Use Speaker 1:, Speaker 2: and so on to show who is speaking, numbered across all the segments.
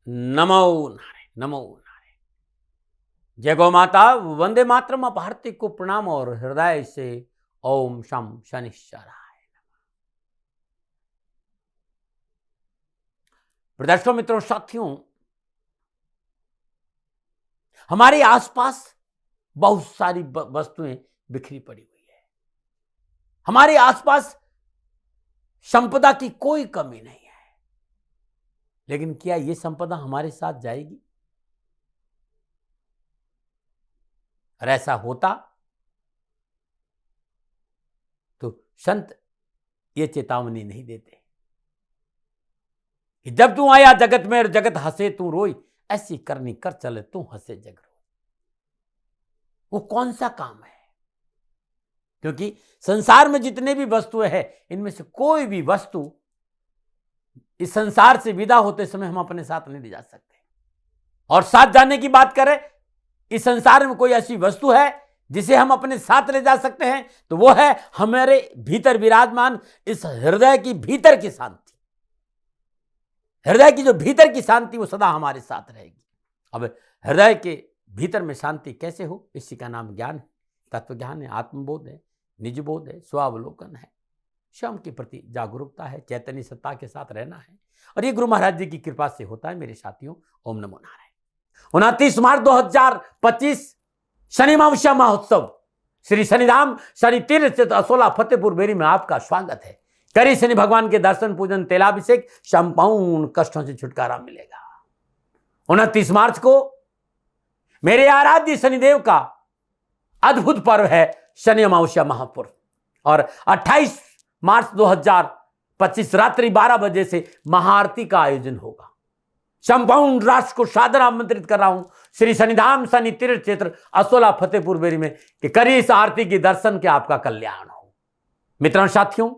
Speaker 1: नमो नारायण, नमो नारायण। जय गौ माता, वंदे मातरम। आप भारती को प्रणाम और हृदय से ओम शम शनिश्चराय नमः। प्रदर्शकों, मित्रों, साथियों, हमारे आसपास बहुत सारी वस्तुएं बिखरी पड़ी हुई है। हमारे आसपास संपदा की कोई कमी नहीं है, लेकिन क्या यह संपदा हमारे साथ जाएगी? और ऐसा होता तो संत ये चेतावनी नहीं देते कि जब तू आया जगत में और जगत हंसे तू रोई, ऐसी करनी कर चले तू हंसे जग रोई। वो कौन सा काम है? क्योंकि संसार में जितने भी वस्तुएं हैं, इनमें से कोई भी वस्तु इस संसार से विदा होते समय हम अपने साथ नहीं ले जा सकते। और साथ जाने की बात करें, इस संसार में कोई ऐसी वस्तु है जिसे हम अपने साथ ले जा सकते हैं, तो वो है हमारे भीतर विराजमान इस हृदय की भीतर की शांति। हृदय की जो भीतर की शांति, वो सदा हमारे साथ रहेगी। अब हृदय के भीतर में शांति कैसे हो, इसी का नाम ज्ञान है, तत्व ज्ञान है, आत्मबोध है, निजबोध है, स्वावलोकन है, स्वयं के प्रति जागरूकता है, चैतन्य सत्ता के साथ रहना है। और ये गुरु महाराज जी की कृपा से होता है मेरे साथियों। ओम नमो नारायण। 29 मार्च 2025 शनि अमावस्या महोत्सव श्री शनिधाम शनि तीर्थ स्थित असोला फतेहपुर बेरी में आपका स्वागत है। करी शनि भगवान के दर्शन पूजन तेलाभिषेक, संपूर्ण कष्टों से छुटकारा मिलेगा। 29 मार्च को मेरे आराध्य शनिदेव का अद्भुत पर्व है शनि अमावस्या महापर्व। और 28 मार्च 2025 रात्रि 12 बजे से महाआरती का आयोजन होगा। संपूर्ण राष्ट्र को सादर आमंत्रित कर रहा हूं श्री शनिधाम शनि तीर्थ क्षेत्र असोला फतेहपुर बेरी में कि करिए इस आरती के दर्शन के आपका कल्याण हो। मित्रों, साथियों,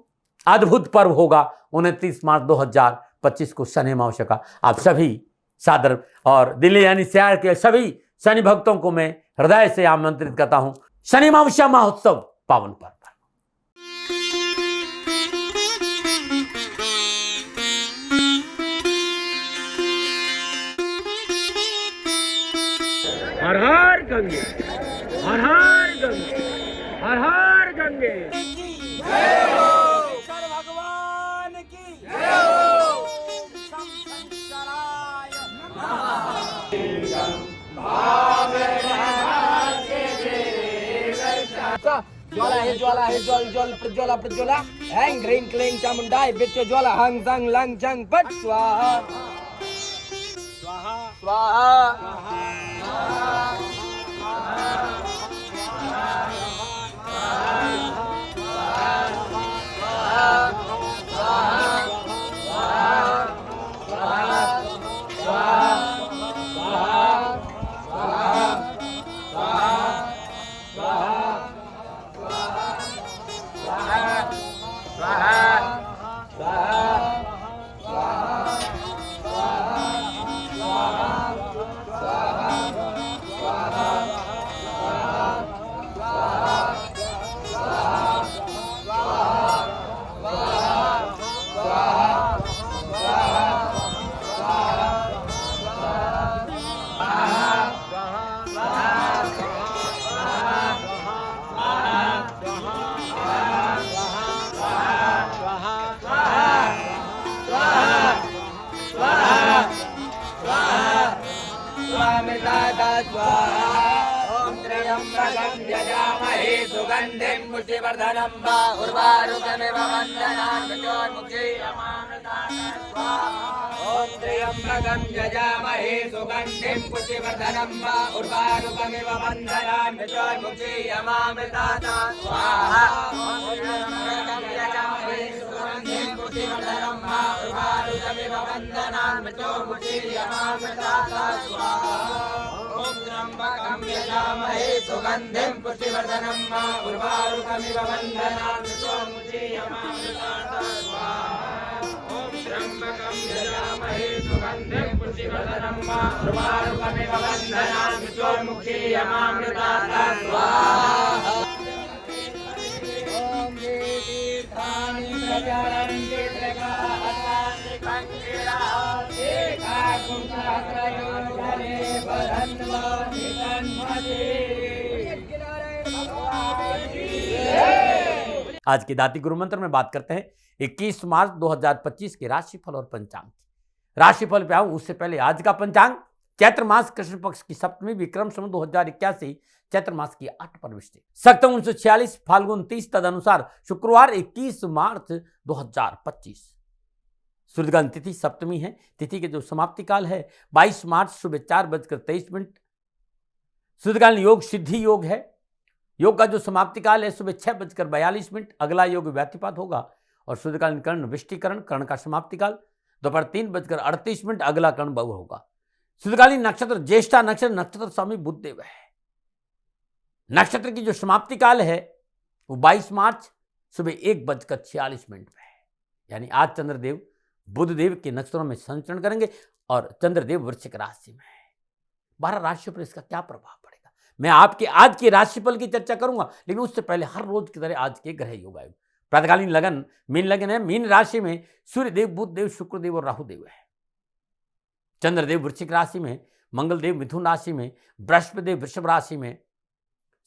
Speaker 1: अद्भुत पर्व होगा 29 मार्च 2025 को शनि अमावस्या का। आप सभी सादर और दिल्ली यानी शहर के सभी शनि भक्तों को मैं हृदय से आमंत्रित करता हूं शनि अमावस्या महोत्सव पावन पर्व। हर हर गंगे, हर हर गंगे, हर हर गंगे। जय हो शंकर भगवान की, जय हो शंकराय ज्वाला है, ज्वाला है, ज्वल ज्वल प्रज्वला प्रज्वला, हैंग ह्रीं क्लीं चामुंडाय बिच्च ज्वाला हंग संग लंग चंग पट स्वाहा स्वाहा स्वाहा। सुगंधिं पुष्टिवर्धनं वा उर्वारुकमिव वन्दनान् ॐ त्र्यम्बकं यजामहे सुगन्धिं पुष्टिवर्धनं वा उर्वारुकमिव वन्दनान् मृत्योर्मुक्षीयमामृतात् स्वाहा। ॐ त्र्यम्बकं यजामहे सुगन्धिं पुष्टिवर्धनं वा उर्वारुकमिव वन्दनान् मृत्योर्मुक्षीयमामृतात् स्वाहा। ॐ त्र्यम्बकं यजामहे सुगन्धिं पुष्टिवर्धनं वा उर्वारुकमिव वन्दनान् मृत्योर्मुक्षीयमामृतात् स्वाहा। ॐ त्र्यम्बकं यजामहे सुगन्धिं पुष्टिवर्धनं वा उर्वारुकमिव वन्दनान् मृत्योर्मुक्षीयमामृतात् स्वाहा। ॐ तीर्थानि प्रचरन्ति त्रिकालानि कङ्किरा एकाकुण्ठा आज के दाती गुरु मंत्र में बात करते हैं 21 मार्च 2025 के राशिफल और पंचांग की। राशिफल पे आऊं उससे पहले आज का पंचांग चैत्र मास कृष्ण पक्ष की सप्तमी विक्रम संवत 2081 चैत्र मास की 8 परविष्टि सक्तम 1946 फाल्गुन 30 तदनुसार शुक्रवार 21 मार्च 2025। सूर्यग्रहण तिथि सप्तमी है। तिथि के जो समाप्ति काल है 22 मार्च सुबह 4:23। सूर्यग्रहण योग सिद्धि योग है। योग का जो समाप्ति काल है सुबह 6:42। अगला योग व्यतिपात होगा और सूर्यकालीन कर्ण विष्टिकरण, कर्ण का समाप्ति काल दोपहर 3:38। अगला कर्ण बहु होगा। सूर्यकालीन नक्षत्र ज्येष्ठा नक्षत्र, नक्षत्र स्वामी बुधदेव है। नक्षत्र की जो समाप्ति काल है वो 22 मार्च सुबह 1:46 पे है। यानी आज चंद्रदेव बुधदेव के नक्षत्रों में संचरण करेंगे और चंद्रदेव वृश्चिक राशि में है। 12 राशियों पर इसका क्या प्रभाव पड़ेगा मैं आपके आज के राशिफल की चर्चा करूंगा, लेकिन उससे पहले हर रोज की तरह आज के ग्रह योगायोग। प्रातःकालीन लगन मीन लगन है। मीन राशि में सूर्यदेव, बुधदेव, शुक्रदेव और राहुदेव है। चंद्रदेव वृश्चिक राशि में, मंगलदेव मिथुन राशि में, बृहस्पतिदेव वृषभ राशि में,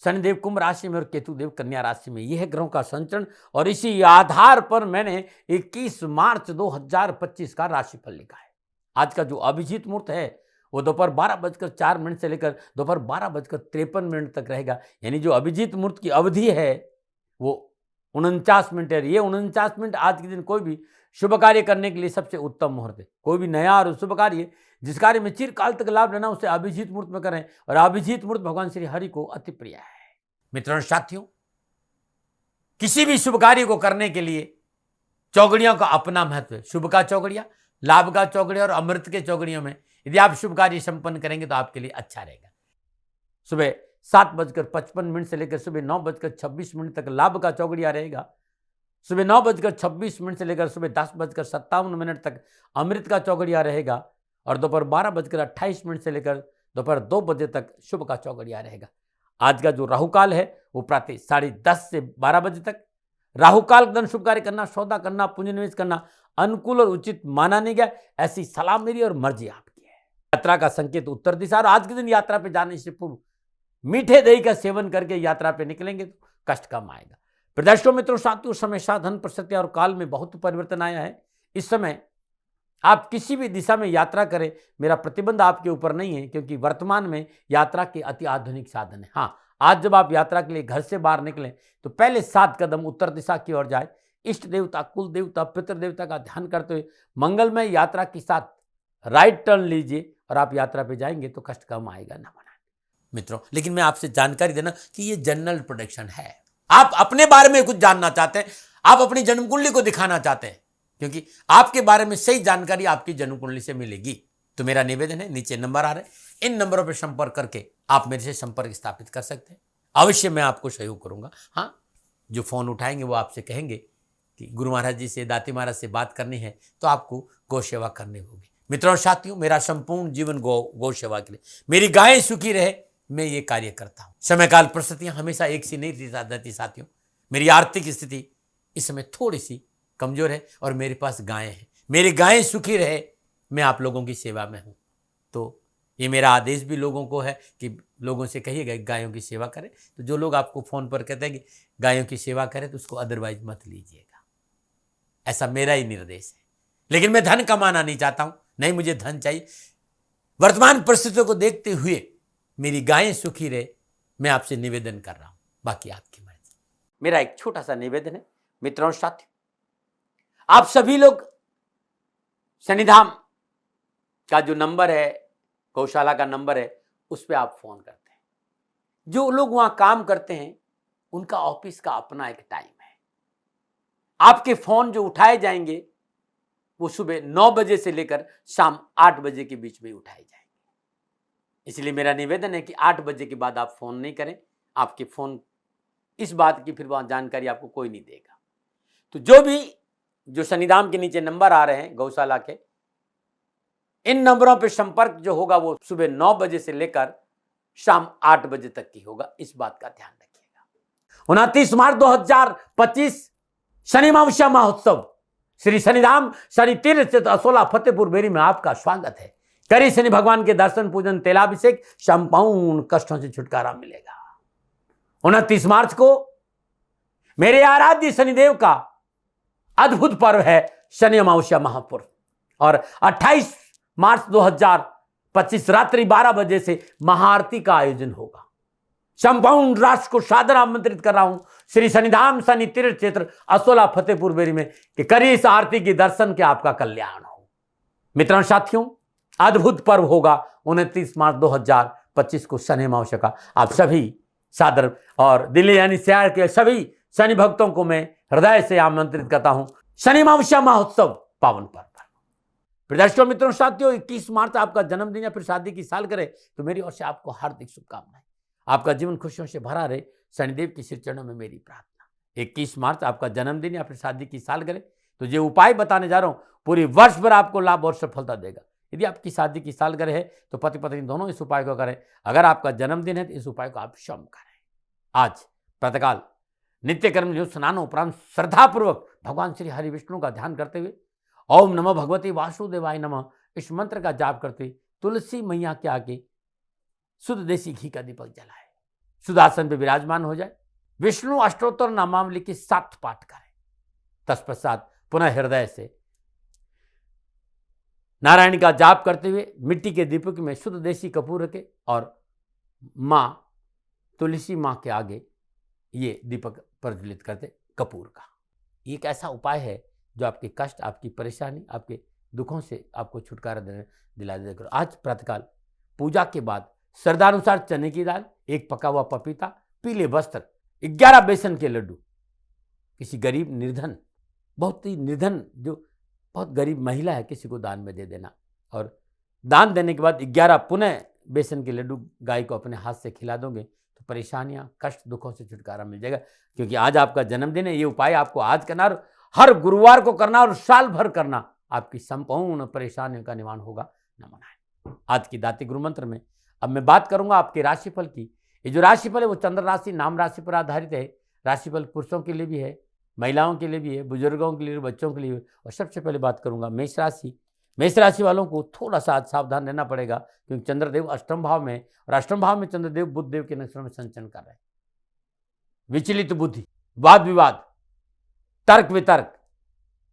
Speaker 1: शनिदेव कुंभ राशि में और केतुदेव कन्या राशि में। यह है ग्रहों का संचरण और इसी आधार पर मैंने 21 मार्च 2025 का राशिफल लिखा है। आज का जो अभिजीत मुहूर्त है वो दोपहर 12:04 से लेकर दोपहर 12:53 तक रहेगा। यानी जो अभिजीत मुहूर्त की अवधि है वो 49 मिनट है। ये 49 मिनट आज के दिन कोई भी शुभ कार्य करने के लिए सबसे उत्तम मुहूर्त है। कोई भी नया और शुभ कार्य जिस कार्य में चिरकाल तक लाभ लेना उसे अभिजीत मुहूर्त में करें और अभिजीत मुहूर्त भगवान श्री हरि को अति प्रिय है। मित्रों साथियों, किसी भी शुभ कार्य को करने के लिए चौगड़ियों का अपना महत्व है। शुभ का चौगड़िया, लाभ का चौगड़िया और अमृत के चौगड़ियों में यदि आप शुभ कार्य संपन्न करेंगे तो आपके लिए अच्छा रहेगा। सुबह 7:55 से लेकर सुबह 9:26 तक लाभ का चौगड़िया रहेगा। सुबह 9:26 से लेकर सुबह 10:57 तक अमृत का चौगड़िया रहेगा और दोपहर 12:28 से लेकर दोपहर 2 बजे तक शुभ का चौगड़िया रहेगा। आज का जो राहुकाल है वो प्रातः 10:30 से 12 बजे तक। राहुकाल के दिन शुभ कार्य करना, सौदा करना, पूंजी निवेश करना अनुकूल और उचित माना नहीं गया। ऐसी सलाह मेरी और मर्जी आपकी है। यात्रा का संकेत उत्तर दिशा और आज के दिन यात्रा पे जाने से पूर्व मीठे दही का सेवन करके यात्रा पे निकलेंगे तो कष्ट कम आएगा। प्रदर्शकों मित्रों साथियों, समय साधन परिस्थिति और काल में बहुत परिवर्तन आया है। इस समय आप किसी भी दिशा में यात्रा करें, मेरा प्रतिबंध आपके ऊपर नहीं है, क्योंकि वर्तमान में यात्रा के अति आधुनिक साधन है। हाँ, आज जब आप यात्रा के लिए घर से बाहर निकलें तो पहले 7 कदम उत्तर दिशा की ओर जाए। इष्ट देवता, कुल देवता, पितृ देवता का ध्यान करते हुए मंगलमय यात्रा के साथ राइट टर्न लीजिए और आप यात्रा पे जाएंगे तो कष्ट कम आएगा ना मना। मित्रों, लेकिन मैं आपसे जानकारी देना कि ये जनरल प्रोडिक्शन है। आप अपने बारे में कुछ जानना चाहते हैं, आप अपनी जन्म कुंडली को दिखाना चाहते हैं, क्योंकि आपके बारे में सही जानकारी आपकी जन्म कुंडली से मिलेगी। तो मेरा निवेदन है, नीचे नंबर आ रहे हैं, इन नंबरों पर संपर्क करके आप मेरे से संपर्क स्थापित कर सकते हैं। अवश्य मैं आपको सहयोग करूंगा। हाँ, जो फोन उठाएंगे वो आपसे कहेंगे कि गुरु महाराज जी से, दाती महाराज से बात करनी है तो आपको गौ सेवा करनी होगी। मित्रों साथियों, मेरा संपूर्ण जीवन गौ सेवा के लिए, मेरी गायें सुखी रहे, मैं ये कार्य करता हूं। समय काल परिस्थितियां हमेशा एक सी नहीं रहती साथियों। मेरी आर्थिक स्थिति इस समय थोड़ी सी कमजोर है और मेरे पास गायें हैं। मेरी गायें सुखी रहे, मैं आप लोगों की सेवा में हूं। तो ये मेरा आदेश भी लोगों को है कि लोगों से कहिएगा गायों की सेवा करें। तो जो लोग आपको फोन पर कहते हैं कि गायों की सेवा करें तो उसको अदरवाइज मत लीजिएगा, ऐसा मेरा ही निर्देश है। लेकिन मैं धन कमाना नहीं चाहता हूं, नहीं मुझे धन चाहिए। वर्तमान परिस्थितियों को देखते हुए मेरी गायें सुखी रहे, मैं आपसे निवेदन कर रहा हूं, बाकी आपकी मर्जी। मेरा एक छोटा सा निवेदन है मित्रों साथियों, आप सभी लोग शनिधाम का जो नंबर है, गौशाला का नंबर है, उस पर आप फोन करते हैं। जो लोग वहां काम करते हैं उनका ऑफिस का अपना एक टाइम है। आपके फोन जो उठाए जाएंगे वो सुबह 9 बजे से लेकर शाम 8 बजे के बीच में उठाए जाएंगे। इसलिए मेरा निवेदन है कि 8 बजे के बाद आप फोन नहीं करें। आपके फोन इस बात की फिर वहां जानकारी आपको कोई नहीं देगा। तो जो शनिधाम के नीचे नंबर आ रहे हैं गौशाला के, इन नंबरों पर संपर्क जो होगा वो सुबह 9 बजे से लेकर शाम 8 बजे तक की होगा। इस बात का ध्यान रखिएगा। 29 मार्च 2025 शनि अमावस्या महोत्सव श्री शनिधाम शनि तीर्थ स्थित असोला फतेहपुर बेरी में आपका स्वागत है। करिए शनि भगवान के दर्शन, पूजन, तेलाभिषेक, संपूर्ण कष्टों से छुटकारा मिलेगा। 29 मार्च को मेरे आराध्य शनिदेव का अद्भुत पर्व है शनि अमावस्या महापर्व। और 28 मार्च 2025 रात्रि 12 बजे से महाआरती का आयोजन होगा। संपूर्ण राष्ट्र को सादर आमंत्रित कर रहा हूं श्री शनिधाम शनि तीर्थ क्षेत्र असोला फतेहपुर बेरी में कि करिए इस आरती के दर्शन के आपका कल्याण हो। मित्रों साथियों, अद्भुत पर्व होगा 29 मार्च 2025 को शनि अमावस्या का। आप सभी सादर और दिल्ली यानी शहर के सभी शनि भक्तों को मैं हृदय से आमंत्रित करता हूं शनि अमावस्या महोत्सव पावन पर्व पर। दर्शकों मित्रों साथियों, 21 मार्च आपका जन्मदिन या फिर शादी की सालगिरह, तो मेरी ओर से आपको हार्दिक शुभकामनाएं। आपका जीवन खुशियों से भरा रहे, शनिदेव के श्री चरणों में मेरी प्रार्थना। 21 मार्च आपका जन्मदिन या फिर शादी की सालगिरह, तो ये उपाय बताने जा रहा हूं पूरी वर्ष भर आपको लाभ और सफलता देगा। यदि आपकी शादी की सालगिरह है तो पति पत्नी दोनों इस उपाय को करें। अगर आपका जन्मदिन है तो इस उपाय को आप स्वयं करें। आज प्रातःकाल नित्य कर्म जो स्नान उपरांत श्रद्धापूर्वक भगवान श्री हरि विष्णु का ध्यान करते हुए ओम नमो भगवती वासुदेवाय नमः इस मंत्र का जाप करते तुलसी मैया के आगे शुद्ध देसी घी का दीपक जलाए, सुदासन पे विराजमान हो जाए, विष्णु अष्टोत्तर नामावली के 7 पाठ करें। तत्पश्चात पुनः हृदय से नारायण का जाप करते हुए मिट्टी के दीपक में शुद्ध देसी कपूर रखे और मां तुलसी मां के आगे ये दीपक प्रज्वलित करते कपूर का। एक ऐसा उपाय है जो आपके कष्ट, आपकी परेशानी, आपके दुखों से आपको छुटकारा दिला देगा। आज प्रातःकाल पूजा के बाद श्रद्धानुसार चने की दाल, 1 पका हुआ पपीता, पीले वस्त्र, 11 बेसन के लड्डू किसी गरीब निर्धन, बहुत ही निर्धन जो बहुत गरीब महिला है, किसी को दान में दे देना। और दान देने के बाद 11 पुनः बेसन के लड्डू गाय को अपने हाथ से खिला दोगे तो परेशानियां, कष्ट, दुखों से छुटकारा मिल जाएगा। क्योंकि आज आपका जन्मदिन है। ये उपाय आपको आज करना और हर गुरुवार को करना और साल भर करना। आपकी संपूर्ण परेशानियों का निवारण होगा। नमो नारायण। आज की दाती गुरु मंत्र में अब मैं बात करूंगा आपके राशिफल की। ये जो राशिफल है वो चंद्र राशि नाम राशि पर आधारित है। राशिफल पुरुषों के लिए भी है, महिलाओं के लिए भी है, बुजुर्गों के लिए, बच्चों के लिए। और सबसे पहले बात करूंगा मेष राशि। मेष राशि वालों को थोड़ा सा आज सावधान रहना पड़ेगा क्योंकि चंद्रदेव अष्टम भाव में, और अष्टम भाव में चंद्रदेव बुध देव के नक्षत्र में संचरण कर रहे हैं। विचलित बुद्धि, वाद विवाद, तर्क वितर्क,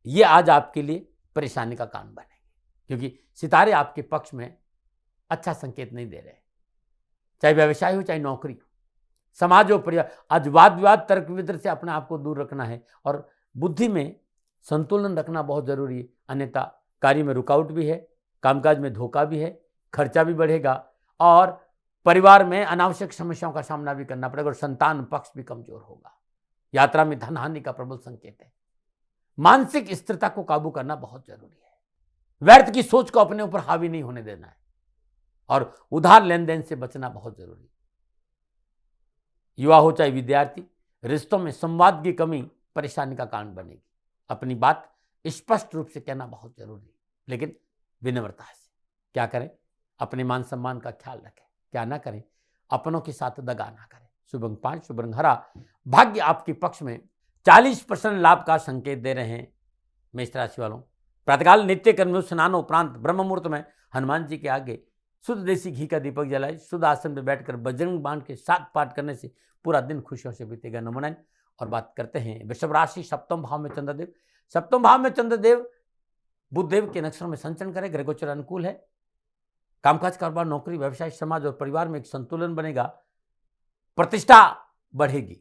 Speaker 1: ये आज आपके लिए परेशानी का कारण बनेंगे क्योंकि सितारे आपके पक्ष में अच्छा संकेत नहीं दे रहे। चाहे व्यवसाय हो, चाहे नौकरी हो, समाज और परिवार, आज वाद विवाद, तर्क वितर्क से अपने आप को दूर रखना है और बुद्धि में संतुलन रखना बहुत जरूरी है। अन्यथा कार्य में रुकावट भी है, कामकाज में धोखा भी है, खर्चा भी बढ़ेगा और परिवार में अनावश्यक समस्याओं का सामना भी करना पड़ेगा और संतान पक्ष भी कमजोर होगा। यात्रा में धन हानि का प्रबल संकेत है। मानसिक स्थिरता को काबू करना बहुत जरूरी है। व्यर्थ की सोच को अपने ऊपर हावी नहीं होने देना है और उधार लेन देन से बचना बहुत जरूरी है। युवा हो चाहे विद्यार्थी, रिश्तों में संवाद की कमी परेशानी का कारण बनेगी। अपनी बात स्पष्ट रूप से कहना बहुत जरूरी है, लेकिन विनम्रता से। क्या करें? अपने मान सम्मान का ख्याल रखें। क्या ना करें? अपनों के साथ दगा ना करें। शुभ अंक 5, शुभ रंग हरा। भाग्य आपके पक्ष में 40% लाभ का संकेत दे रहे हैं। मेष राशि वालों, प्रातःकाल नित्य कर्म स्नान उपरांत ब्रह्म मुहूर्त में हनुमान जी के आगे शुद्ध देसी घी का दीपक जलाए, शुद्ध आसन में बैठकर बजरंग बाण के 7 पाठ करने से पूरा दिन खुशियों से बीतेगा। नमो नारायण। और बात करते हैं वृषभ राशि, सप्तम भाव में चंद्रदेव। सप्तम भाव में चंद्रदेव बुधदेव के नक्षत्र में संचरण करे, ग्रह गोचर अनुकूल है। कामकाज, कारोबार, नौकरी, व्यवसाय, समाज और परिवार में एक संतुलन बनेगा। प्रतिष्ठा बढ़ेगी,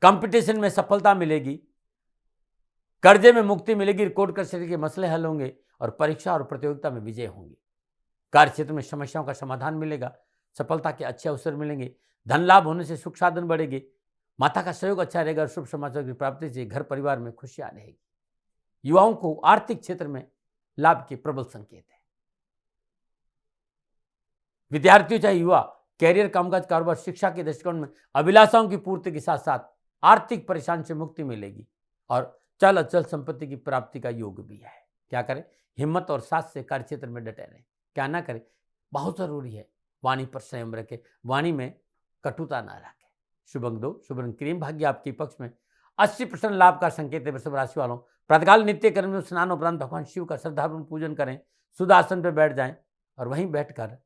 Speaker 1: कंपटीशन में सफलता मिलेगी, कर्जे में मुक्ति मिलेगी, कोर्ट कचहरी के मसले हल होंगे और परीक्षा और प्रतियोगिता में विजय होंगी। कार्य क्षेत्र में समस्याओं का समाधान मिलेगा, सफलता के अच्छे अवसर मिलेंगे, धन लाभ होने से सुख साधन बढ़ेगी, माता का सहयोग अच्छा रहेगा और शुभ समाचार की प्राप्ति से घर परिवार में खुशियां रहेगी। युवाओं को आर्थिक क्षेत्र में लाभ के प्रबल संकेत है। विद्यार्थियों चाहे युवा, कैरियर, कामकाज, कारोबार, शिक्षा के दृष्टिकोण में अभिलाषाओं की पूर्ति के साथ साथ आर्थिक परेशानी से मुक्ति मिलेगी और चल अचल संपत्ति की प्राप्ति का योग भी है। क्या करें? हिम्मत और साहस से कार्य क्षेत्र में डटे रहें। क्या ना करें? बहुत जरूरी है वाणी पर संयम रखें, वाणी में कटुता ना रखें। शुभ अंक 2, शुभ रंग क्रीम। भाग्य आपके पक्ष में 80% लाभ का संकेत है। वृषभ राशि वालों, प्रातःकाल नित्य कर्म में स्नान उपरांत भगवान शिव का श्रद्धापूर्ण पूजन करें, शुद्ध आसन पर बैठ जाएं और वहीं बैठकर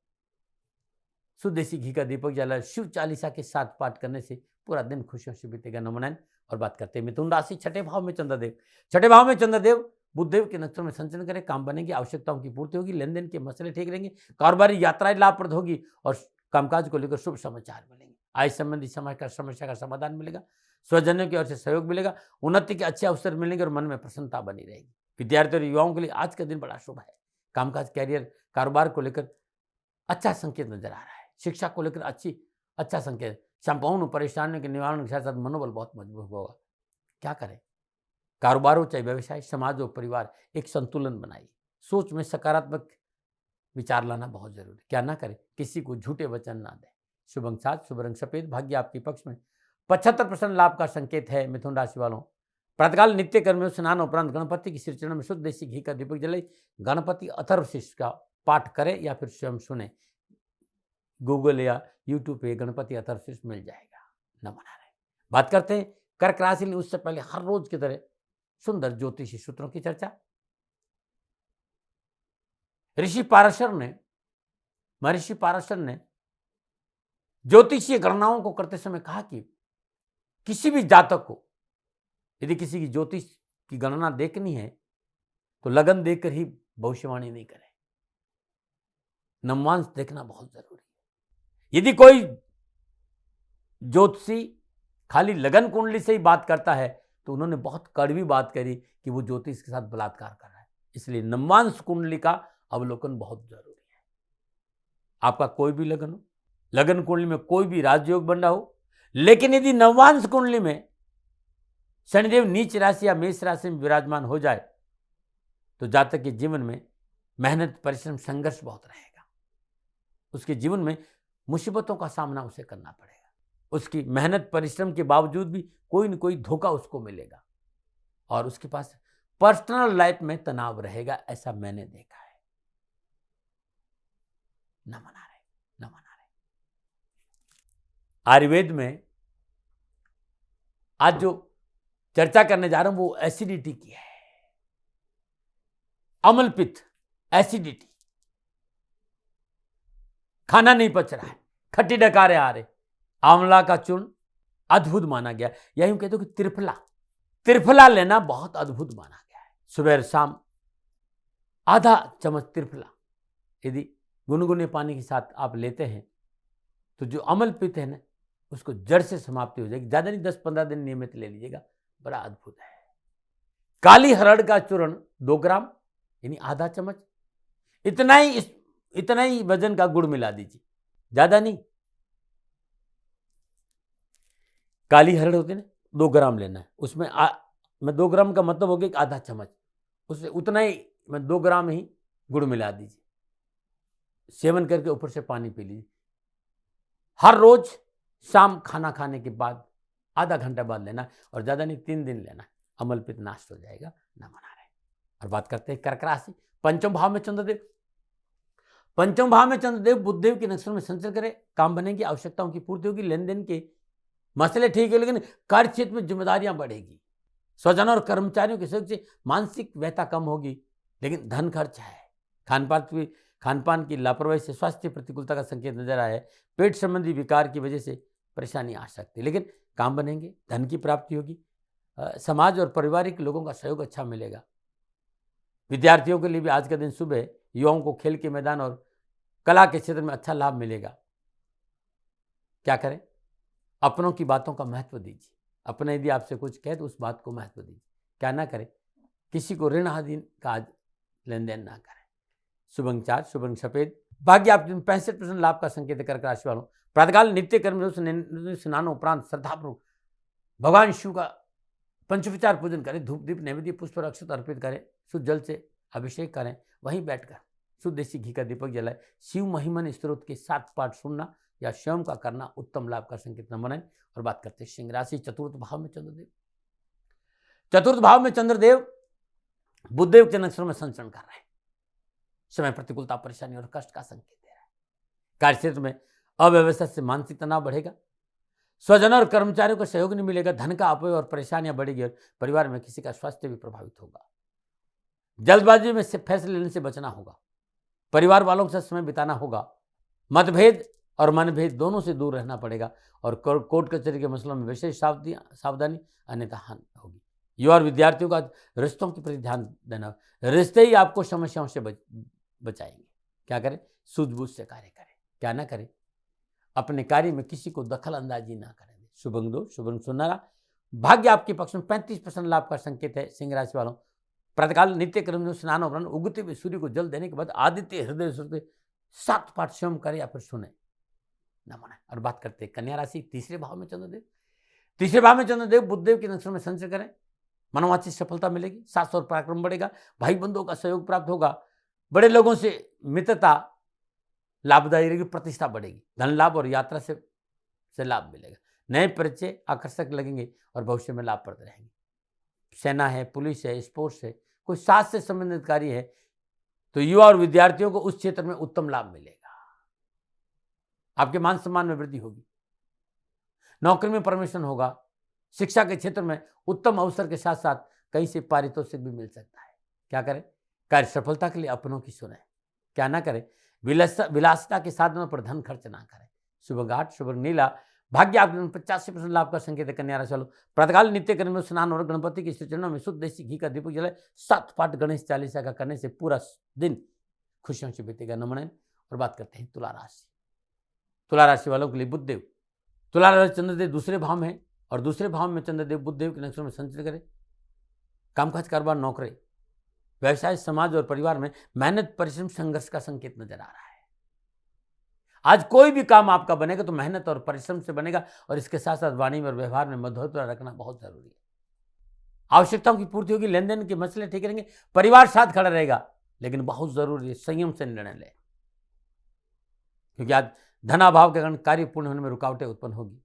Speaker 1: शुद्ध देसी घी का दीपक जलाए, शिव चालीसा के 7 पाठ करने से पूरा दिन खुशियों से बीतेगा। नंबर 9 और बात करते हैं मिथुन राशि, छठे भाव में चंद्रदेव। छठे भाव में चंद्रदेव बुधदेव के नक्षत्र में संचरण करें, काम बनेगी, आवश्यकताओं की पूर्ति होगी, लेन देन के मसले ठीक रहेंगे, कारोबारी यात्राएं लाभप्रद होगी और कामकाज को लेकर शुभ समाचार मिलेंगे। आय संबंधी समस्या का समाधान मिलेगा, स्वजनों की ओर से सहयोग मिलेगा, उन्नति के अच्छे अवसर मिलेंगे और मन में प्रसन्नता बनी रहेगी। विद्यार्थियों और युवाओं के लिए आज का दिन बड़ा शुभ है। कामकाज, कैरियर, कारोबार को लेकर अच्छा संकेत नजर आ रहा है। शिक्षा को लेकर अच्छा संकेत। संपूर्ण परेशानियों के निवारण के साथ मनोबल बहुत मजबूत होगा। क्या करें? कारोबार हो चाहे व्यवसाय, समाज हो परिवार, एक संतुलन बनाइए। सोच में सकारात्मक विचार लाना बहुत जरूरी। क्या ना करें? किसी को झूठे वचन ना दें। शुभ अंक 7, शुभ रंग सफेद, भाग्य आपके पक्ष में। 75% लाभ का संकेत है मिथुन राशि वालों। प्रातःकाल नित्य कर्म स्नान उपरांत गणपति की श्री चरण में शुद्ध देसी घी का दीपक जलाए, गणपति अथर्वशीर्ष का पाठ करें या फिर स्वयं सुने। गूगल या यूट्यूब पे गणपति अथर्वशीर्ष मिल जाएगा। न मना रहे। बात करते हैं कर्क राशि में। उससे पहले हर रोज की तरह सुंदर ज्योतिषी सूत्रों की चर्चा। महर्षि पाराशर ने ज्योतिषीय गणनाओं को करते समय कहा कि किसी भी जातक को यदि किसी की ज्योतिष की गणना देखनी है तो लगन देखकर ही भविष्यवाणी नहीं करे, नवमांश देखना बहुत जरूरी है। यदि कोई ज्योतिषी खाली लगन कुंडली से ही बात करता है तो उन्होंने बहुत कड़वी बात करी कि वो ज्योतिष के साथ बलात्कार कर रहा है। इसलिए नवमांश कुंडली का अवलोकन बहुत जरूरी है। आपका कोई भी लगन हो, लगन कुंडली में कोई भी राजयोग बन रहा हो, लेकिन यदि नवमांश कुंडली में शनिदेव नीच राशि या मेष राशि में विराजमान हो जाए तो जातक के जीवन में मेहनत, परिश्रम, संघर्ष बहुत रहेगा। उसके जीवन में मुसीबतों का सामना उसे करना पड़ेगा। उसकी मेहनत, परिश्रम के बावजूद भी कोई न कोई धोखा उसको मिलेगा और उसके पास पर्सनल लाइफ में तनाव रहेगा। ऐसा मैंने देखा है। न मना रहे। आयुर्वेद में आज जो चर्चा करने जा रहा हूं वो एसिडिटी की है। अम्ल पित्त, एसिडिटी, खाना नहीं पच रहा है, खट्टी डकारे आ रहे, आंवला का चूर्ण अद्भुत माना गया। यही कहते हो कि त्रिफला लेना बहुत अद्भुत माना गया है। सुबह और शाम आधा चम्मच त्रिफला यदि गुनगुने पानी के साथ आप लेते हैं तो जो अम्ल पित्त है ना उसको जड़ से समाप्ति हो जाएगी। ज्यादा नहीं, 10-15 दिन नियमित ले लीजिएगा, बड़ा अद्भुत है। काली हरड़ का चूर्ण 2 ग्राम यानी आधा चम्मच, इतना ही वजन का गुड़ मिला दीजिए, ज्यादा नहीं। काली हरड़ होती है ना, 2 ग्राम लेना है। उसमें मैं 2 ग्राम का मतलब हो गया कि आधा चम्मच, उससे उतना ही मैं 2 ग्राम ही गुड़ मिला दीजिए, सेवन करके ऊपर से पानी पी लीजिए। हर रोज शाम खाना खाने के बाद आधा घंटा बाद लेना और ज्यादा नहीं, 3 दिन लेना, अम्ल पित्त नाश हो जाएगा। न मना रहे। और बात करते हैं कर्क राशि। पंचम भाव में चंद्रदेव बुधदेव के नक्षत्र में संचरण करे, काम बनेगी, आवश्यकताओं की पूर्ति होगी, लेन देन के मसले ठीक है, लेकिन कार्य क्षेत्र में जिम्मेदारियां बढ़ेगी। स्वजन और कर्मचारियों के सहयोग से मानसिक व्यथा कम होगी, लेकिन धन खर्च है। खानपान की लापरवाही से स्वास्थ्य प्रतिकूलता का संकेत नजर आया है। पेट संबंधी विकार की वजह से परेशानी आ सकती है, लेकिन काम बनेंगे, धन की प्राप्ति होगी, समाज और पारिवारिक लोगों का सहयोग अच्छा मिलेगा। विद्यार्थियों के लिए भी आज का दिन शुभ है। युवाओं को खेल के मैदान और कला के क्षेत्र में अच्छा लाभ मिलेगा। क्या करें? अपनों की बातों का महत्व दीजिए। अपने यदि आपसे कुछ कहे तो उस बात को महत्व दीजिए। क्या ना करें? किसी को ऋण आदि का लेन देन ना करें। शुभ अंक 4, शुभ रंग सफेद, भाग्य आप 65% लाभ का संकेत है कर्क राशि वालों। प्रातःकाल नित्य कर्म स्नान उपरांत श्रद्धापूर्वक भगवान शिव का पंचोपचार पूजन करें, धूप दीप नैवेद्य पुष्प और अक्षत अर्पित करें, शुद्ध जल से अभिषेक करें, वहीं बैठकर शुद्ध देसी घी का दीपक जलाए। शिव महिमन स्त्रोत के 7 पाठ सुनना या स्वयं का करना उत्तम लाभ का संकेत न बनाए। और बात करते हैं सिंह राशि। चतुर्थ भाव में चंद्रदेव बुधदेव के नक्षत्र में संचरण कर रहे हैं। समय प्रतिकूलता, परेशानी और कष्ट का संकेत दे रहा है। कार्य क्षेत्र में अव्यवस्था से मानसिक तनाव बढ़ेगा। स्वजन और कर्मचारियों को सहयोग नहीं मिलेगा। धन का अपव्यय और परेशानियां बढ़ेगी और परिवार में किसी का स्वास्थ्य भी प्रभावित होगा। जल्दबाजी में से फैसले लेने से बचना होगा। परिवार वालों के साथ समय बिताना होगा। मतभेद और मनभेद दोनों से दूर रहना पड़ेगा और कोर्ट कचहरी के मसलों में विशेष सावधानी, अन्यथा हानि होगी। युवा और विद्यार्थियों का रिश्तों के प्रति ध्यान देना, रिश्ते ही आपको समस्याओं से बचाएंगे। क्या करें? सूझबूझ से कार्य करें। क्या ना करें? अपने कार्य में किसी को दखल अंदाजी ना करें। शुभ अंक 2, शुभ अंक सुनहरा। भाग्य आपके पक्ष में 35% लाभ का संकेत है। सिंह राशि वालों, प्रातःकाल नित्य कर्म में स्नान उपरांत उगते हुए सूर्य को जल देने के बाद आदित्य हृदय से 7 पाठ स्वयं करें या फिर सुने, नमन है। और बात करते हैं कन्या राशि, तीसरे भाव में चंद्रदेव। तीसरे भाव में चंद्रदेव बुधदेव के नक्षत्र में संचय करें, मनोवांछित सफलता मिलेगी, साहस और पराक्रम बढ़ेगा, भाई बंधुओं का सहयोग प्राप्त होगा, बड़े लोगों से मित्रता लाभदायी रहेगी, प्रतिष्ठा बढ़ेगी, धन लाभ और यात्रा से लाभ मिलेगा, नए परिचय आकर्षक लगेंगे और भविष्य में लाभप्रद रहेंगे। सेना है, पुलिस है, स्पोर्ट्स है, कोई साथ से संबंधित कार्य है तो युवा और विद्यार्थियों को उस क्षेत्र में उत्तम लाभ मिलेगा। आपके मान सम्मान में वृद्धि होगी, नौकरी में प्रमोशन होगा, शिक्षा के क्षेत्र में उत्तम अवसर के साथ साथ कहीं से पारितोषिक भी मिल सकता है। क्या करें? कार्य सफलता के लिए अपनों की सुने। क्या ना करें? विलासिता के साधनों पर धन खर्च ना करें। शुभ घाट, शुभ नीला। भाग्य आपके 85% लाभ का संकेत है। कन्या राशि वालों, प्रातःकाल नित्य कर्म में स्नान और गणपति के श्री चरणों में शुद्ध देसी घी का दीपक जलाए, 7 पाठ गणेश चालीसा का करने से पूरा दिन खुशियों से बीतेगा। नमन। और बात करते हैं तुला राशि। तुला राशि वालों के लिए बुधदेव, तुला राशि चंद्रदेव दूसरे भाव में और दूसरे भाव में चंद्रदेव बुधदेव के नक्षत्र में संचय करें। कामकाज, कारोबार, नौकरी, व्यवसाय, समाज और परिवार में मेहनत, परिश्रम, संघर्ष का संकेत नजर आ रहा है। आज कोई भी काम आपका बनेगा तो मेहनत और परिश्रम से बनेगा और इसके साथ साथ वाणी और व्यवहार में मधुरता रखना बहुत जरूरी है। आवश्यकताओं की पूर्ति होगी, लेन देन के मसले ठीक रहेंगे, परिवार साथ खड़ा रहेगा, लेकिन बहुत जरूरी है संयम से निर्णय लें, क्योंकि आज धनाभाव के कारण कार्य पूर्ण होने में रुकावटें उत्पन्न होगी,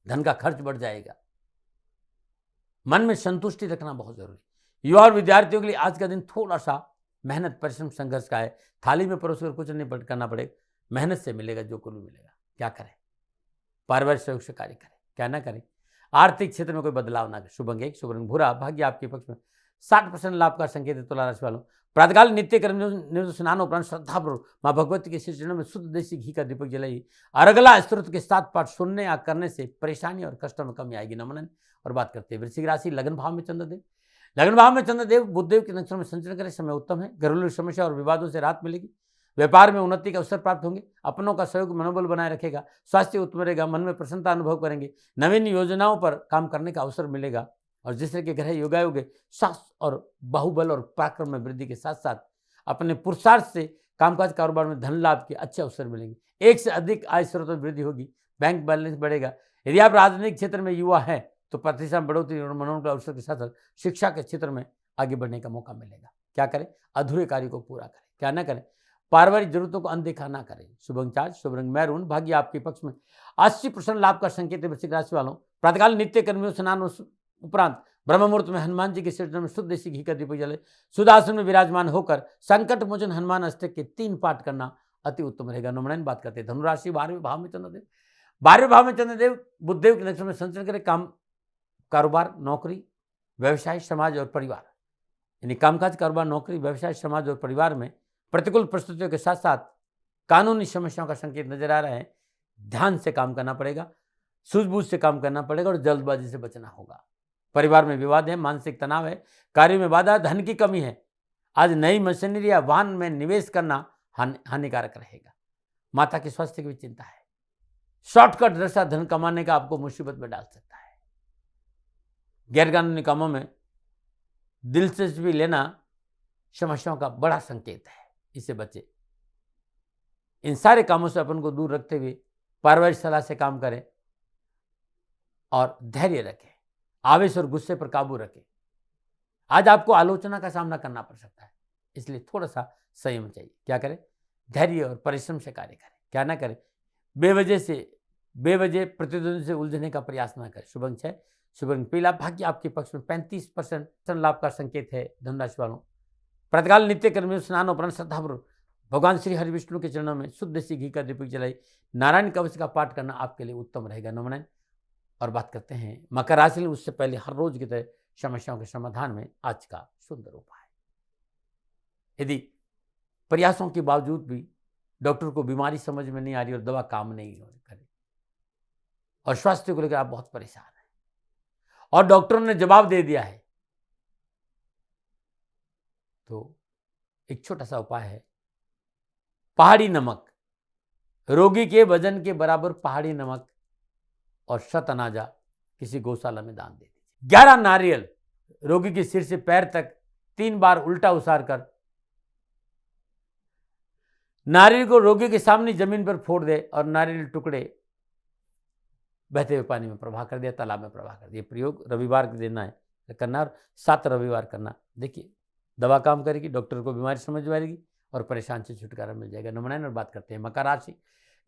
Speaker 1: धन का खर्च बढ़ जाएगा। मन में संतुष्टि रखना बहुत जरूरी है। युवा और विद्यार्थियों के लिए आज का दिन थोड़ा सा मेहनत, परिश्रम, संघर्ष का है। थाली में परोसकर कुछ नहीं करना पड़ेगा, मेहनत से मिलेगा जो कुछ मिलेगा। क्या करें? पारिवारिक सहयोग से कार्य करें। क्या ना करें? आर्थिक क्षेत्र में कोई बदलाव ना करें। शुभ अंक 1, शुभ रंग भूरा। भाग्य आपके पक्ष में 60% लाभ का संकेत है। तुला राशि वालों, प्रातःकाल नित्य कर्म स्नान उपरांत श्रद्धापूर्वक मां भगवती के श्री चरणों में शुद्ध देसी घी का दीपक जलाइए। अर्गला स्तोत्र के 7 पाठ सुनने या करने से परेशानी और कष्टों में कमी आएगी। नमन। और बात करते हैं वृश्चिक राशि, लग्न भाव में चंद्रदेव। लग्न भाव में चंद्रदेव बुधदेव के नक्षत्र में संचरण करें, समय उत्तम है, घरेलू समस्या और विवादों से राहत मिलेगी, व्यापार में उन्नति के अवसर प्राप्त होंगे, अपनों का सहयोग मनोबल बनाए रखेगा, स्वास्थ्य उत्तम रहेगा, मन में प्रसन्नता अनुभव करेंगे, नवीन योजनाओं पर काम करने का अवसर मिलेगा और जिस तरह के ग्रह योगायोग साहस और बाहुबल और पराक्रम में वृद्धि के साथ साथ अपने पुरुषार्थ से कामकाज, कारोबार में धन लाभ के अच्छे अवसर मिलेंगे, एक से अधिक आय स्रोतों में वृद्धि होगी, बैंक बैलेंस बढ़ेगा। यदि आप राजनीतिक क्षेत्र में युवा है तो प्रतिष्ठा बढ़ोतरी और मनोरंजन के अवसर के साथ साथ शिक्षा के क्षेत्र में आगे बढ़ने का मौका मिलेगा। क्या करें? अधूरे कार्य को पूरा करें। क्या ना करें? पारिवारिक जरूरतों को अनदेखा ना करें। शुभ अंक 4, शुभ रंग मैरून। भाग्य आपके पक्ष में 80% लाभ का संकेत है। वृश्चिक राशि वालों, प्रातःकाल नित्य कर्म स्नान उपरांत ब्रह्म मुहूर्त में हनुमान जी के श्री में शुद्ध देसी घी का दीपक जले, सुदासन में विराजमान होकर संकट मोचन हनुमान अष्टक के 3 पाठ करना अति उत्तम रहेगा। नमन। बात करते हैं धनुराशि, 12वें भाव में चंद्रदेव। 12वें भाव में चंद्रदेव बुधदेव के नक्षत्र में संचरण करें। काम, कारोबार, नौकरी, व्यवसाय, समाज और परिवार, यानी कामकाज, कारोबार, नौकरी, व्यवसाय, समाज और परिवार में प्रतिकूल परिस्थितियों के साथ साथ कानूनी समस्याओं का संकेत नजर आ रहा है। ध्यान से काम करना पड़ेगा, सूझबूझ से काम करना पड़ेगा और जल्दबाजी से बचना होगा। परिवार में विवाद है, मानसिक तनाव है, कार्य में बाधा, धन की कमी है। आज नई मशीनरी या वाहन में निवेश करना हानिकारक रहेगा। माता के स्वास्थ्य की भी चिंता है। शॉर्टकट रास्ता धन कमाने का आपको मुसीबत में डाल सकता है। गैरकानूनी कामों में दिलचस्पी लेना समस्याओं का बड़ा संकेत है, इससे बचे। इन सारे कामों से अपन को दूर रखते हुए पारिवारिक सलाह से काम करें और धैर्य रखें, आवेश और गुस्से पर काबू रखें। आज आपको आलोचना का सामना करना पड़ सकता है, इसलिए थोड़ा सा संयम चाहिए। क्या करें? धैर्य और परिश्रम से कार्य करें। क्या ना करें? बेवजह प्रतिद्वंदी से उलझने का प्रयास ना करें। शुभ अंक 6, शुभ रंग पीला। भाग्य आपके पक्ष में 35% लाभ का संकेत है। धनराशि वालों, प्रातःकाल नित्य कर्म में स्नान उपरांत श्रद्धापूर्वक भगवान श्री हरि विष्णु के चरणों में शुद्ध देसी घी का दीपक जलाई, नारायण कवच का पाठ करना आपके लिए उत्तम रहेगा। नमन। और बात करते हैं मकर राशि। उससे पहले हर रोज की तरह समस्याओं के समाधान में आज का सुंदर उपाय। यदि प्रयासों के बावजूद भी डॉक्टर को बीमारी समझ में नहीं आ रही और दवा काम नहीं करे, और स्वास्थ्य को लेकर आप बहुत परेशान हैं और डॉक्टरों ने जवाब दे दिया है, तो एक छोटा सा उपाय है, पहाड़ी नमक, रोगी के वजन के बराबर पहाड़ी नमक और शत अनाजा किसी गौशाला में दान दे दीजिए। 11 नारियल रोगी के सिर से पैर तक 3 बार उल्टा उसार कर नारियल को रोगी के सामने जमीन पर फोड़ दे और नारियल टुकड़े बहते हुए पानी में प्रवाह कर दिया, तालाब में प्रवाह कर दिया। प्रयोग रविवार को देना है, करना, और 7 रविवार करना। देखिए दवा काम करेगी, डॉक्टर को बीमारी समझ में आएगी और परेशान से छुटकारा मिल जाएगा। नंबर 9 और बात करते हैं मकर राशि।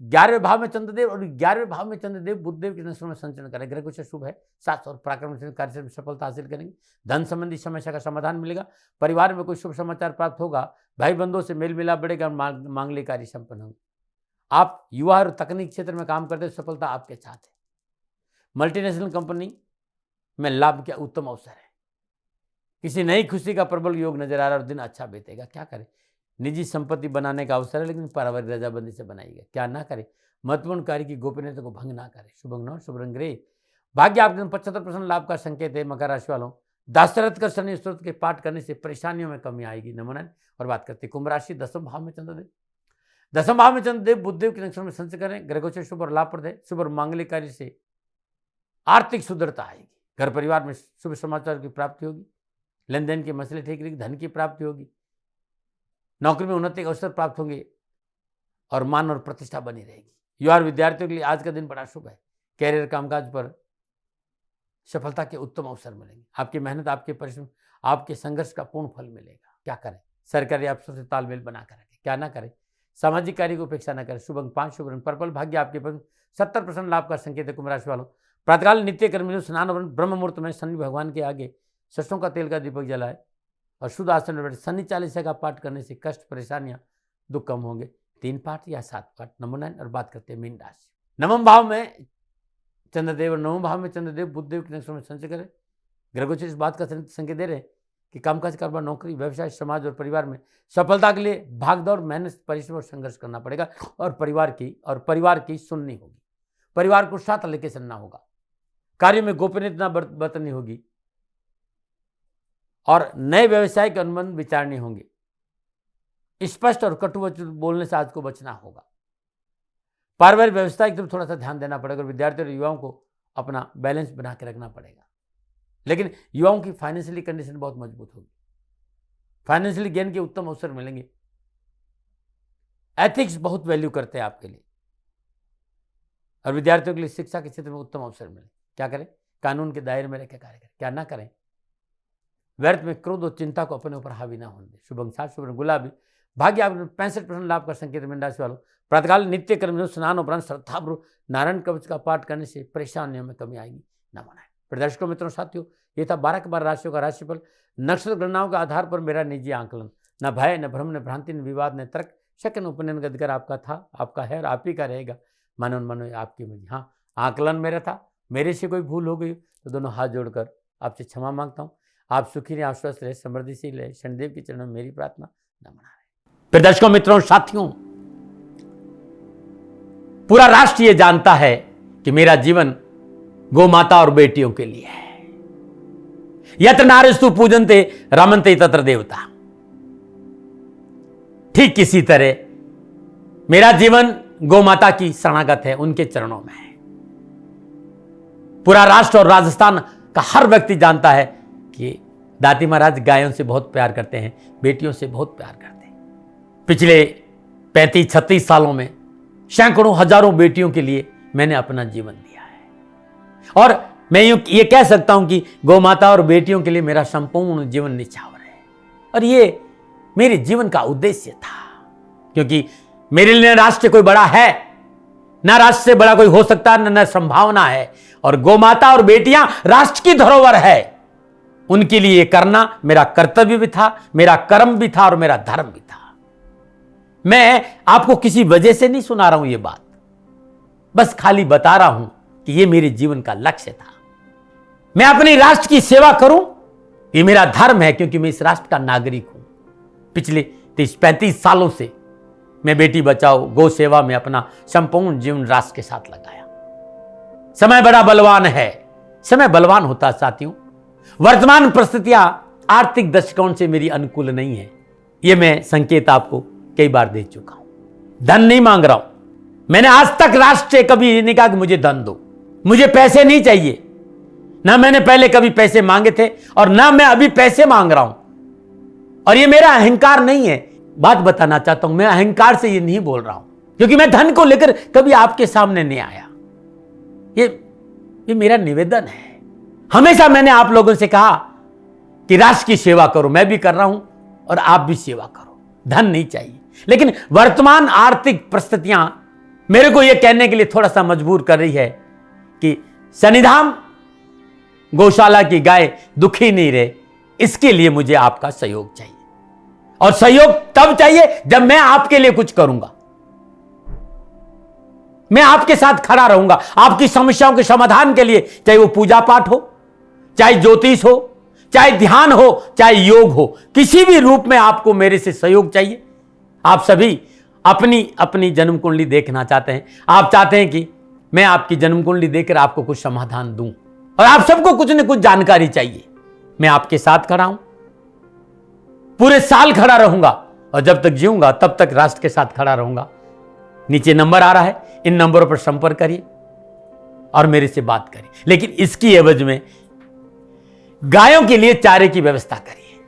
Speaker 1: 11वें भाव में चंद्रदेव और 11वें भाव में चंद्रदेव बुधदेव के नक्षत्र में संचरण करें। ग्रह कुछ शुभ है, साथ और पराक्रम से कार्य में सफलता हासिल करेंगे। धन संबंधी समस्या का समाधान मिलेगा। परिवार में कोई शुभ समाचार प्राप्त होगा। भाई बंधुओं से मेल मिलाप बढ़ेगा। मांगलिक कार्य संपन्न होंगे। आप युवा और तकनीक क्षेत्र में काम करते, सफलता आपके साथ है। मल्टीनेशनल कंपनी में लाभ का उत्तम अवसर है। किसी नई खुशी का प्रबल योग नजर आ रहा है और दिन अच्छा बीतेगा। क्या करें, निजी संपत्ति बनाने का अवसर है, लेकिन पारिवारिक रजाबंदी से बनाइएगा। क्या ना करें, महत्वपूर्ण कार्य की गोपनीयता को भंग ना करें। शुभ अंग शुभ रंग ग्रे। भाग्य आपके 75% लाभ का संकेत है। मकर राशि वालों, दाशरथ कर शनि स्तोत्र के पाठ करने से परेशानियों में कमी आएगी। नमन। और बात करते कुंभ राशि। 10वें भाव में चंद्रदेव, 10वें भाव में चंद्रदेव बुधदेव के नक्षत्र में संचय करें। ग्रह गोचर शुभ और लाभप्रद है। शुभ और मांगलिक कार्य से आर्थिक सुदृढ़ता आएगी। घर परिवार में शुभ समाचार की प्राप्ति होगी। लेन देन के मसले ठीक रहेंगे। धन की प्राप्ति होगी। नौकरी में उन्नति के अवसर प्राप्त होंगे और मान और प्रतिष्ठा बनी रहेगी। युवा और विद्यार्थियों के लिए आज का दिन बड़ा शुभ है। कैरियर कामकाज पर सफलता के उत्तम अवसर मिलेंगे। आपकी मेहनत, आपके परिश्रम, आपके संघर्ष का पूर्ण फल मिलेगा। क्या करें, सरकारी अफसरों से तालमेल बनाकर रखें। क्या ना करें, सामाजिक कार्य को उपेक्षा न करें। शुभ अंक 5 शुभ रंग पर्पल। भाग्य आपके 70% लाभ का संकेत है। कुंभ राशि वालों, प्रातःकाल नित्य कर्म स्नान और ब्रह्म मुहूर्त में शनि भगवान के आगे सरसों का तेल का दीपक जलाए और शुद्ध आसन में बैठे शनि चालीसा का पाठ करने से कष्ट, परेशानियां, दुख कम होंगे। 3 पाठ या 7 पाठ। नंबर 9 और बात करते हैं मीन राशि। 9वें भाव में चंद्रदेव और 9वें भाव में चंद्रदेव बुधदेव के नक्षत्र में संचय करें। ग्रह गोचर इस बात का संकेत दे रहे हैं कि कामकाज, कारोबार, नौकरी, व्यवसाय, समाज और परिवार में सफलता के लिए भागदौड़, मेहनत, परिश्रम और संघर्ष करना पड़ेगा और परिवार की सुननी होगी। परिवार को साथ लेके चलना होगा। कार्य में गोपनीयता बरतनी होगी और नए व्यवसाय के अनुबंध विचारने होंगे। स्पष्ट और कटु वचन बोलने से आज को बचना होगा। पारिवारिक व्यवस्था की तरफ थोड़ा सा ध्यान देना पड़ेगा। विद्यार्थियों और युवाओं को अपना बैलेंस बना के रखना पड़ेगा। लेकिन युवाओं की फाइनेंशियली कंडीशन बहुत मजबूत होगी। फाइनेंशियली गेन के उत्तम अवसर मिलेंगे। एथिक्स बहुत वैल्यू करते हैं आपके लिए और विद्यार्थियों के लिए शिक्षा के क्षेत्र में उत्तम अवसर मिले। क्या करें, कानून के दायरे में रहकर कार्य करें। क्या ना करें, व्यर्थ में क्रोध और चिंता को अपने ऊपर हावी ना होने दें। शुभ अंक 7 शुभ रंग गुलाबी। भाग्य आपके 65% लाभ का संकेत। मीन राशि वालों, प्रातःकाल नित्य कर्म स्नान उपरांत श्रद्धापूर्वक नारायण कवच का पाठ करने से परेशानियों में कमी आएगी। न मनाएं। प्रदर्शकों, मित्रों, साथियों, ये था 12 के 12 राशियों का राशिफल। नक्षत्र गणनाओं के आधार पर मेरा निजी आंकलन। न भय, न भ्रम, न भ्रांति, न विवाद, न तर्क, शक, न उपनयन का अधिकार आपका था, आपका है और आप ही का रहेगा। मानो मनो आपकी मर्जी। हाँ, आंकलन मेरा था, मेरे से कोई भूल हो गई तो दोनों हाथ जोड़कर आपसे क्षमा मांगता हूँ। आप सुखी रहे, आप स्वस्थ रहे, समृद्धिशील रहे, शनिदेव के चरणों में मेरी प्रार्थना। नमन। प्रदर्शकों, मित्रों, साथियों, पूरा राष्ट्र ये जानता है कि मेरा जीवन गौ माता और बेटियों के लिए है। यत्र नारीस्तु पूजन्ते रमन्ते तत्र देवता। ठीक किसी तरह मेरा जीवन गौ माता की शरणागत है, उनके चरणों में है। पूरा राष्ट्र और राजस्थान का हर व्यक्ति जानता है कि दाती महाराज गायों से बहुत प्यार करते हैं, बेटियों से बहुत प्यार करते हैं। पिछले 35-36 सालों में सैकड़ों हजारों बेटियों के लिए मैंने अपना जीवन दिया है और मैं ये कह सकता हूं कि गौ माता और बेटियों के लिए मेरा संपूर्ण जीवन निछावर है। और ये मेरे जीवन का उद्देश्य था, क्योंकि मेरे लिए राष्ट्र कोई बड़ा है, ना राष्ट्र से बड़ा कोई हो सकता है, न संभावना है। और गौ माता और बेटियां राष्ट्र की धरोहर है। उनके लिए ये करना मेरा कर्तव्य भी था, मेरा कर्म भी था और मेरा धर्म भी था। मैं आपको किसी वजह से नहीं सुना रहा हूं ये बात, बस खाली बता रहा हूं कि ये मेरे जीवन का लक्ष्य था। मैं अपने राष्ट्र की सेवा करूं, ये मेरा धर्म है, क्योंकि मैं इस राष्ट्र का नागरिक हूं। पिछले 30-35 सालों से मैं बेटी बचाओ गौ सेवा में अपना संपूर्ण जीवन राष्ट्र के साथ लगाया। समय बड़ा बलवान है, समय बलवान होता है साथियों। वर्तमान परिस्थितियां आर्थिक दृष्टिकोण से मेरी अनुकूल नहीं है, यह मैं संकेत आपको कई बार दे चुका हूं। धन नहीं मांग रहा हूं, मैंने आज तक राष्ट्र से कभी नहीं कहा कि मुझे धन दो, मुझे पैसे नहीं चाहिए। ना मैंने पहले कभी पैसे मांगे थे और ना मैं अभी पैसे मांग रहा हूं। और ये मेरा अहंकार नहीं है, बात बताना चाहता हूं, मैं अहंकार से ये नहीं बोल रहा हूं, क्योंकि मैं धन को लेकर कभी आपके सामने नहीं आया। ये मेरा निवेदन है। हमेशा मैंने आप लोगों से कहा कि राष्ट्र की सेवा करो, मैं भी कर रहा हूं और आप भी सेवा करो। धन नहीं चाहिए, लेकिन वर्तमान आर्थिक परिस्थितियां मेरे को यह कहने के लिए थोड़ा सा मजबूर कर रही है कि शनिधाम गौशाला की गाय दुखी नहीं रहे, इसके लिए मुझे आपका सहयोग चाहिए। और सहयोग तब चाहिए जब मैं आपके लिए कुछ करूंगा, मैं आपके साथ खड़ा रहूंगा आपकी समस्याओं के समाधान के लिए, चाहे वो पूजा पाठ हो, चाहे ज्योतिष हो, चाहे ध्यान हो, चाहे योग हो, किसी भी रूप में आपको मेरे से सहयोग चाहिए। आप सभी अपनी अपनी जन्म कुंडली देखना चाहते हैं, आप चाहते हैं कि मैं आपकी जन्म कुंडली देखकर आपको कुछ समाधान दूं, और आप सबको कुछ न कुछ जानकारी चाहिए। मैं आपके साथ खड़ा हूं, पूरे साल खड़ा रहूंगा, और जब तक जीऊंगा तब तक राष्ट्र के साथ खड़ा रहूंगा। नीचे नंबर आ रहा है, इन नंबरों पर संपर्क करिए और मेरे से बात करिए, लेकिन इसकी एवज में गायों के लिए चारे की व्यवस्था करिए।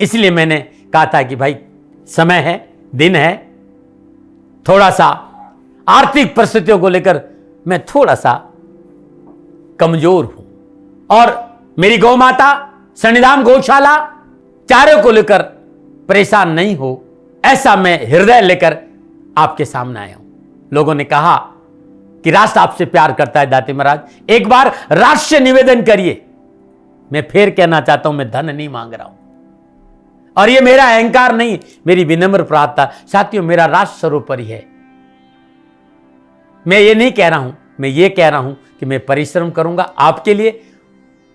Speaker 1: इसलिए मैंने कहा था कि भाई समय है, दिन है, थोड़ा सा आर्थिक परिस्थितियों को लेकर मैं थोड़ा सा कमजोर हूं, और मेरी गौ माता शनिधाम गौशाला चारे को लेकर परेशान नहीं हो, ऐसा मैं हृदय लेकर आपके सामने आया हूं। लोगों ने कहा कि राष्ट्र आपसे प्यार करता है दाती महाराज, एक बार राष्ट्र से निवेदन करिए। मैं फिर कहना चाहता हूं, मैं धन नहीं मांग रहा हूं, और यह मेरा अहंकार नहीं, मेरी विनम्र प्रार्थना। साथियों, मेरा राष्ट्र सर्वोपरि है। मैं ये नहीं कह रहा हूं, मैं ये कह रहा हूं कि मैं परिश्रम करूंगा आपके लिए,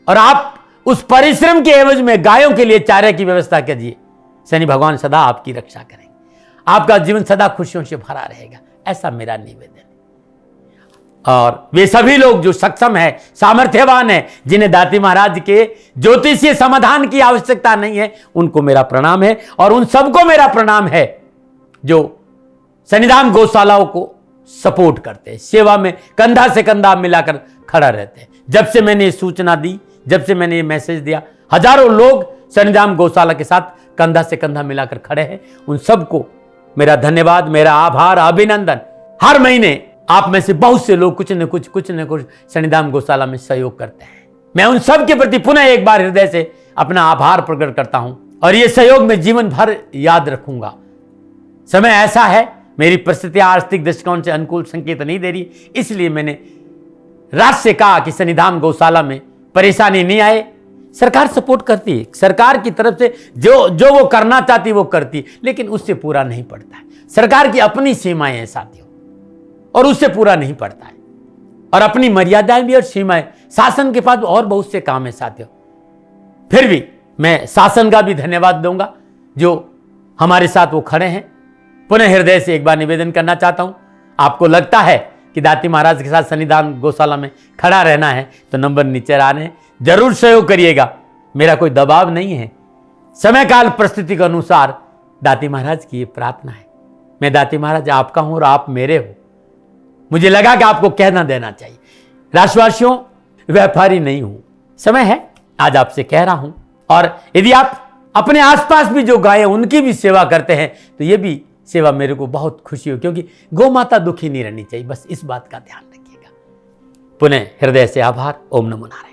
Speaker 1: और आप उस परिश्रम के एवज में गायों के लिए चारे की व्यवस्था कीजिए। शनि भगवान सदा आपकी रक्षा करेंगे, आपका जीवन सदा खुशियों से भरा रहेगा, ऐसा मेरा निवेदन है। और वे सभी लोग जो सक्षम है, सामर्थ्यवान है, जिन्हें दाती महाराज के ज्योतिषीय समाधान की आवश्यकता नहीं है, उनको मेरा प्रणाम है। और उन सबको मेरा प्रणाम है जो शनिधाम गौशालाओं को सपोर्ट करते हैं, सेवा में कंधा से कंधा मिलाकर खड़ा रहते हैं। जब से मैंने ये सूचना दी, जब से मैंने ये मैसेज दिया, हजारों लोग शनिधाम गौशाला के साथ कंधा से कंधा मिलाकर खड़े हैं। उन सबको मेरा धन्यवाद, मेरा आभार, अभिनंदन। हर महीने आप में से बहुत से लोग कुछ न कुछ शनिधाम गौशाला में सहयोग करते हैं। मैं उन सब के प्रति पुनः एक बार हृदय से अपना आभार प्रकट करता हूं, और यह सहयोग मैं जीवन भर याद रखूंगा। समय ऐसा है, मेरी परिस्थितियां आर्थिक दृष्टिकोण से अनुकूल संकेत नहीं दे रही, इसलिए मैंने राष्ट्र से कहा कि शनिधाम गौशाला में परेशानी नहीं आए। सरकार सपोर्ट करती है, सरकार की तरफ से जो वो करना चाहती वो करती, लेकिन उससे पूरा नहीं पड़ता है। सरकार की अपनी सीमाएं हैं साथियों, और उससे पूरा नहीं पड़ता है, और अपनी मर्यादाएं भी और सीमाएं। शासन के पास और बहुत से काम है साथियों। फिर भी मैं शासन का भी धन्यवाद दूंगा जो हमारे साथ वो खड़े हैं। पुनः हृदय से एक बार निवेदन करना चाहता हूं, आपको लगता है कि दाती महाराज के साथ शनिधाम गौशाला में खड़ा रहना है तो नंबर नीचे आ रहे हैं, जरूर सहयोग करिएगा। मेरा कोई दबाव नहीं है, समय काल परिस्थिति के अनुसार दाती महाराज की ये प्रार्थना है। मैं दाती महाराज आपका हूं और आप मेरे हो, मुझे लगा कि आपको कहना देना चाहिए। राशिवासियों, व्यापारी नहीं हूं, समय है आज आपसे कह रहा हूं। और यदि आप अपने आसपास भी जो गाय उनकी भी सेवा करते हैं तो ये भी सेवा मेरे को बहुत खुशी हो, क्योंकि गौ माता दुखी नहीं रहनी चाहिए, बस इस बात का ध्यान रखिएगा। पुनः हृदय से आभार। ओम नमो नारायण।